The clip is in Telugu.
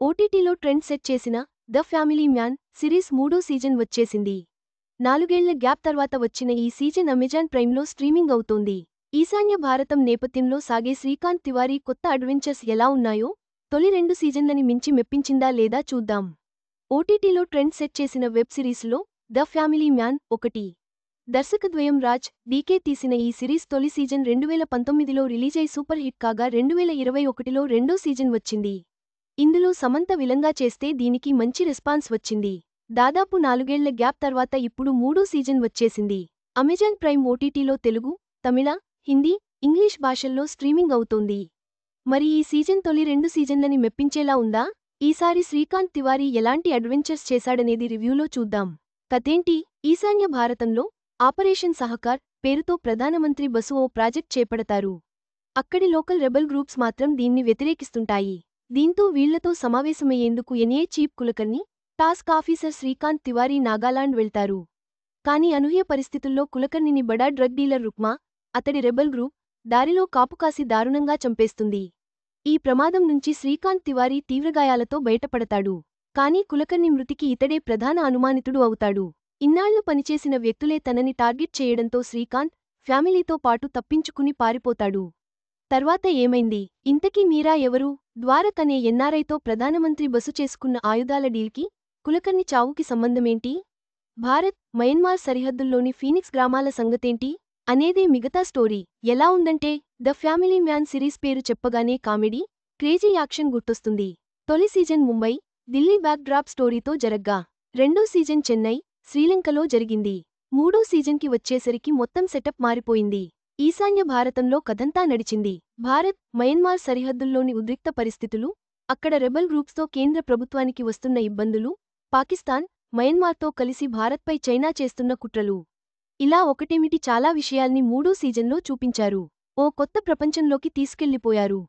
ఓటీటీలో ట్రెండ్ సెట్ చేసిన ద ఫ్యామిలీ మ్యాన్ సిరీస్ 3వ సీజన్ వచ్చేసింది. 4 ఏళ్ల గ్యాప్ తర్వాత వచ్చిన ఈ సీజన్ అమెజాన్ ప్రైమ్లో స్ట్రీమింగ్ అవుతోంది. ఈశాన్య భారతం నేపథ్యంలో సాగే శ్రీకాంత్ తివారీ కొత్త అడ్వెంచర్స్ ఎలా ఉన్నాయో, తొలి 2 సీజన్లని మించి మెప్పించిందా లేదా చూద్దాం. ఓటీటీలో ట్రెండ్ సెట్ చేసిన వెబ్ సిరీస్లో ద ఫ్యామిలీ మ్యాన్ ఒకటి. దర్శకద్వయం రాజ్, డీకే తీసిన ఈ సిరీస్ తొలి సీజన్ 2019లో రిలీజై సూపర్ హిట్ కాగా 2021లో రెండో సీజన్ వచ్చింది. ఇందులో సమంత విలన్గా చేస్తే దీనికి మంచి రెస్పాన్స్ వచ్చింది. దాదాపు 4 ఏళ్ల గ్యాప్ తర్వాత ఇప్పుడు 3వ సీజన్ వచ్చేసింది. అమెజాన్ ప్రైమ్ ఓటీటీలో తెలుగు, తమిళ, హిందీ, ఇంగ్లీష్ భాషల్లో స్ట్రీమింగ్ అవుతోంది. మరి ఈ సీజన్ తొలి 2 సీజన్లని మెప్పించేలా ఉందా? ఈసారి శ్రీకాంత్ తివారీ ఎలాంటి అడ్వెంచర్స్ చేశాడనేది రివ్యూలో చూద్దాం. కథేంటి? ఈశాన్య భారతంలో ఆపరేషన్ సహకార్ పేరుతో ప్రధానమంత్రి బసు ఓ ప్రాజెక్ట్ చేపడతారు. అక్కడి లోకల్ రెబల్ గ్రూప్స్ మాత్రం దీన్ని వ్యతిరేకిస్తుంటాయి. దీంతో వీళ్లతో సమావేశమయ్యేందుకు NA chief Kulkarni, task officer Srikanth Tiwari Nagaland వెళ్తారు. కాని అనూహ్య పరిస్థితుల్లో కులకర్ణిని బడా డ్రగ్ డీలర్ రుక్మా, అతడి రెబల్ గ్రూప్, దారిలో కాపుకాసి దారుణంగా చంపేస్తుంది. ఈ ప్రమాదం నుంచి శ్రీకాంత్ తివారీ తీవ్రగాయాలతో బయటపడతాడు. కానీ కులకర్ణి మృతికి ఇతడే ప్రధాన అనుమానితుడు అవుతాడు. ఇన్నాళ్లు పనిచేసిన వ్యక్తులే తనని టార్గెట్ చేయడంతో శ్రీకాంత్, ఫ్యామిలీతో పాటు తప్పించుకుని పారిపోతాడు. తర్వాత ఏమైంది? ఇంతకీ మీరా ఎవరు? ద్వారక్ అనే ఎన్ఆర్ఐతో ప్రధానమంత్రి బసు చేసుకున్న ఆయుధాల డీల్కి, కులకర్ణి చావుకి సంబంధమేంటి? భారత్, మయన్మార్ సరిహద్దుల్లోని ఫీనిక్స్ గ్రామాల సంగతేంటి? అనేదే మిగతా స్టోరీ. ఎలా ఉందంటే, ద ఫ్యామిలీ మ్యాన్ సిరీస్ పేరు చెప్పగానే కామెడీ, క్రేజీ యాక్షన్ గుర్తొస్తుంది. తొలి season Mumbai, Delhi backdrop స్టోరీతో జరగ్గా, రెండో సీజన్ చెన్నై, శ్రీలంకలో జరిగింది. మూడో సీజన్కి వచ్చేసరికి మొత్తం సెటప్ మారిపోయింది. ఈశాన్య భారతంలో కథంతా నడిచింది. భారత్, మయన్మార్ సరిహద్దుల్లోని ఉద్రిక్త పరిస్థితులు, అక్కడ రెబల్ గ్రూప్స్తో కేంద్ర ప్రభుత్వానికి వస్తున్న ఇబ్బందులు, పాకిస్తాన్, మయన్మార్తో కలిసి భారత్పై చైనా చేస్తున్న కుట్రలు. ఇలా ఒకటేమిటి చాలా విషయాల్ని 3వ సీజన్లో చూపించారు. ఓ కొత్త ప్రపంచంలోకి తీసుకెళ్లిపోయారు.